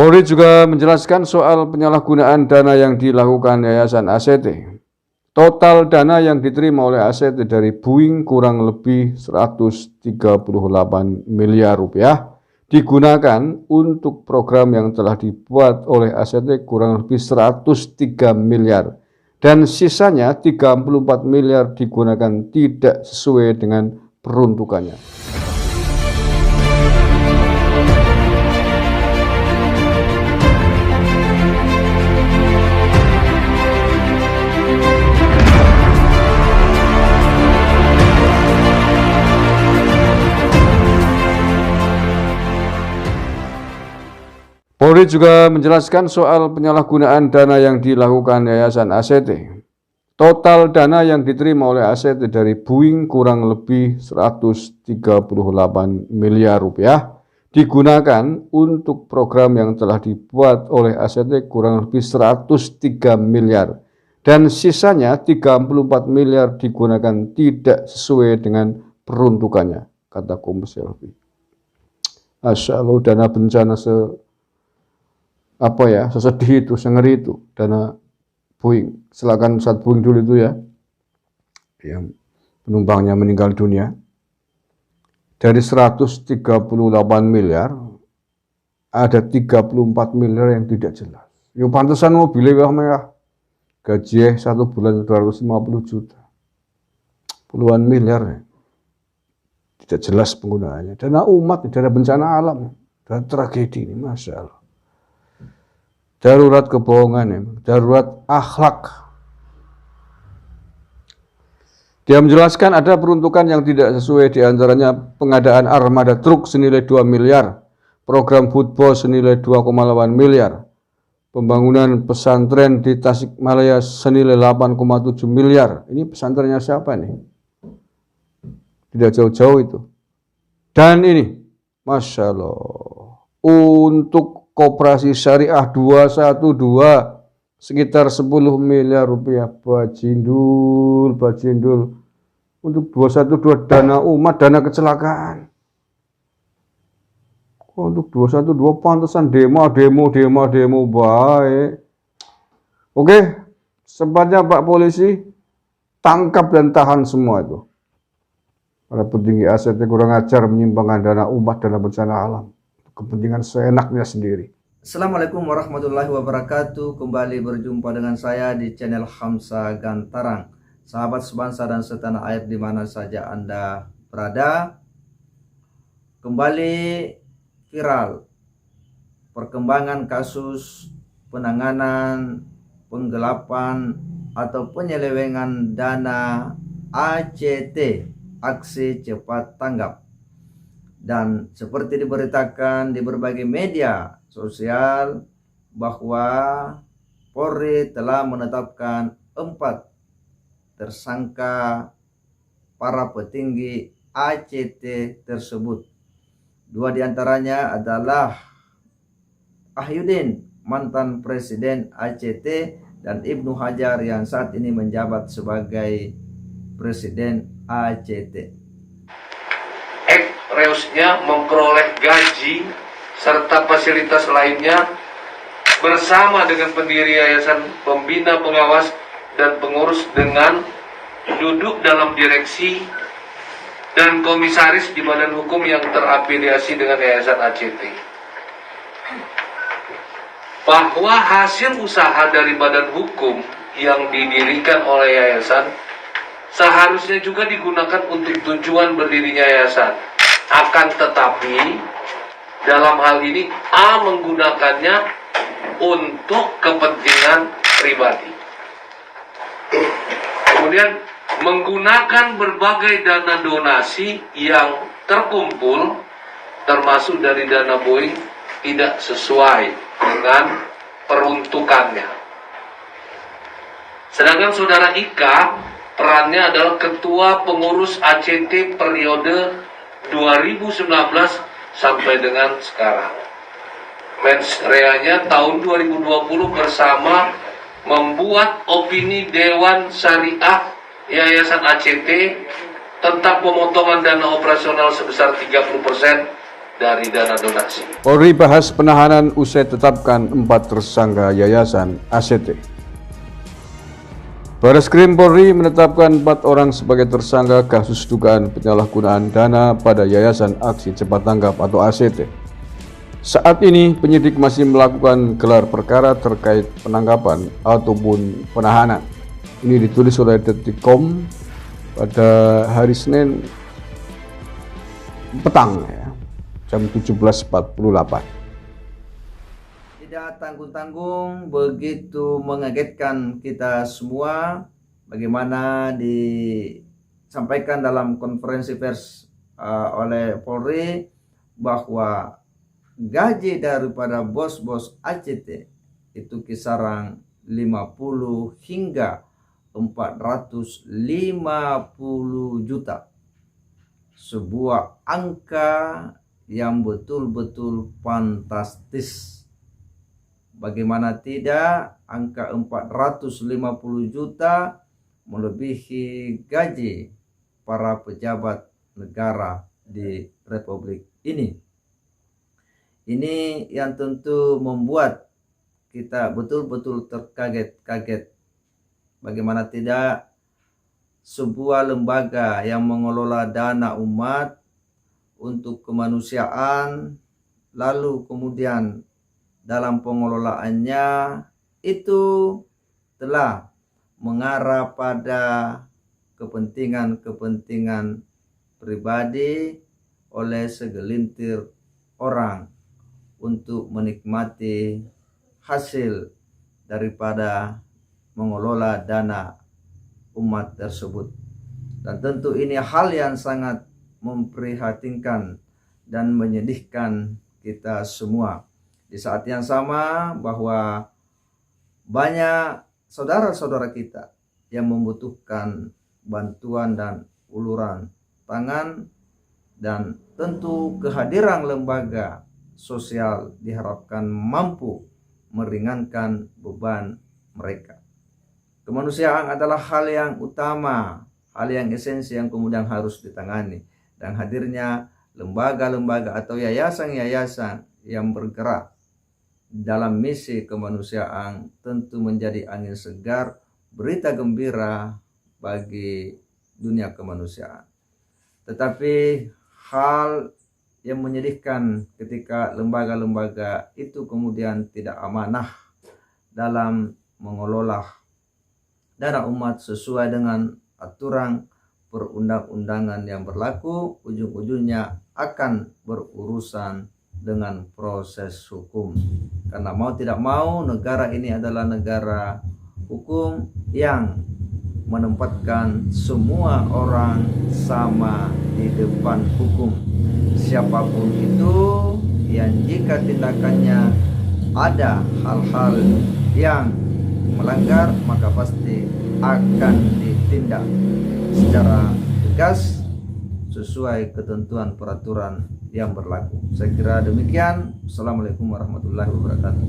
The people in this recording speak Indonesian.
Polri juga menjelaskan soal penyalahgunaan dana yang dilakukan Yayasan ACT. Total dana yang diterima oleh ACT dari Boeing kurang lebih 138 miliar rupiah digunakan untuk program yang telah dibuat oleh ACT kurang lebih 103 miliar dan sisanya 34 miliar digunakan tidak sesuai dengan peruntukannya. Polri juga menjelaskan soal penyalahgunaan dana yang dilakukan Yayasan ACT. Total dana yang diterima oleh ACT dari Boeing kurang lebih 138 miliar rupiah digunakan untuk program yang telah dibuat oleh ACT kurang lebih 103 miliar dan sisanya 34 miliar digunakan tidak sesuai dengan peruntukannya, kata Kombes Selvi. Masya Allah, dana bencana sesedih itu, sengeri itu, dana Boeing, kecelakaan pesawat Boeing dulu itu ya, yang penumpangnya meninggal dunia. Dari 138 miliar, ada 34 miliar yang tidak jelas. Yo pantesan mobilnya mewah, gaji 1 bulan 250 juta, puluhan miliar ya. Tidak jelas penggunaannya. Dana umat, dana bencana alam, dana tragedi ini, Masya Allah. Darurat kebohongan, darurat akhlak. Dia menjelaskan ada peruntukan yang tidak sesuai, diantaranya pengadaan armada truk senilai 2 miliar, program football senilai 2,8 miliar, pembangunan pesantren di Tasikmalaya senilai 8,7 miliar. Ini pesantrennya siapa nih? Tidak jauh-jauh itu. Dan ini, Masya Allah, untuk Koperasi Syariah 212 sekitar 10 miliar rupiah. Bajindul. Untuk 212 dana umat, dana kecelakaan. Untuk 212 pantesan demo baik. Oke, sempatnya Pak Polisi tangkap dan tahan semua itu. Para petinggi ACT kurang ajar menyimpangkan dana umat, dana bencana alam. Kepentingan seenaknya sendiri. Assalamualaikum warahmatullahi wabarakatuh. Kembali berjumpa dengan saya di channel Hamsa Gantarang. Sahabat sebangsa dan setanah air di mana saja Anda berada, kembali viral perkembangan kasus penanganan penggelapan atau penyelewengan dana ACT, Aksi Cepat Tanggap. Dan seperti diberitakan di berbagai media sosial bahwa Polri telah menetapkan 4 tersangka para petinggi ACT tersebut. 2 diantaranya adalah Ahyudin, mantan presiden ACT, dan Ibnu Hajar yang saat ini menjabat sebagai presiden ACT. Reusnya memperoleh gaji serta fasilitas lainnya bersama dengan pendiri yayasan, pembina, pengawas, dan pengurus dengan duduk dalam direksi dan komisaris di badan hukum yang terafiliasi dengan yayasan ACT. Bahwa hasil usaha dari badan hukum yang didirikan oleh yayasan seharusnya juga digunakan untuk tujuan berdirinya yayasan. Akan tetapi dalam hal ini A menggunakannya untuk kepentingan pribadi. Kemudian menggunakan berbagai dana donasi yang terkumpul termasuk dari dana Boeing tidak sesuai dengan peruntukannya. Sedangkan saudara Ika perannya adalah ketua pengurus ACT periode 2019 sampai dengan sekarang. Mens reanya tahun 2020 bersama membuat opini Dewan Syariah Yayasan ACT tentang pemotongan dana operasional sebesar 30% dari dana donasi. Polri bahas penahanan usai tetapkan 4 tersangka Yayasan ACT. Bareskrim Polri menetapkan 4 orang sebagai tersangka kasus dugaan penyalahgunaan dana pada Yayasan Aksi Cepat Tanggap atau ACT. Saat ini penyidik masih melakukan gelar perkara terkait penangkapan ataupun penahanan. Ini ditulis oleh Detikcom pada hari Senin petang ya, jam 17.48. Tidak tanggung-tanggung, begitu mengagetkan kita semua bagaimana disampaikan dalam konferensi pers oleh Polri bahwa gaji daripada bos-bos ACT itu kisaran 50 hingga 450 juta. Sebuah angka yang betul-betul fantastis. Bagaimana tidak, angka 450 juta melebihi gaji para pejabat negara di Republik ini. Ini yang tentu membuat kita betul-betul terkaget-kaget. Bagaimana tidak, sebuah lembaga yang mengelola dana umat untuk kemanusiaan, lalu kemudian dalam pengelolaannya itu telah mengarah pada kepentingan-kepentingan pribadi oleh segelintir orang untuk menikmati hasil daripada mengelola dana umat tersebut. Dan tentu ini hal yang sangat memprihatinkan dan menyedihkan kita semua. Di saat yang sama bahwa banyak saudara-saudara kita yang membutuhkan bantuan dan uluran tangan, dan tentu kehadiran lembaga sosial diharapkan mampu meringankan beban mereka. Kemanusiaan adalah hal yang utama, hal yang esensi yang kemudian harus ditangani, dan hadirnya lembaga-lembaga atau yayasan-yayasan yang bergerak dalam misi kemanusiaan tentu menjadi angin segar, berita gembira bagi dunia kemanusiaan. Tetapi hal yang menyedihkan ketika lembaga-lembaga itu kemudian tidak amanah dalam mengelola dana umat sesuai dengan aturan perundang-undangan yang berlaku, ujung-ujungnya akan berurusan dengan proses hukum. Karena mau tidak mau, negara ini adalah negara hukum yang menempatkan semua orang sama di depan hukum. Siapapun itu yang jika tindakannya ada hal-hal yang melanggar, maka pasti akan ditindak secara tegas sesuai ketentuan peraturan yang berlaku. Saya kira demikian. Assalamualaikum warahmatullahi wabarakatuh.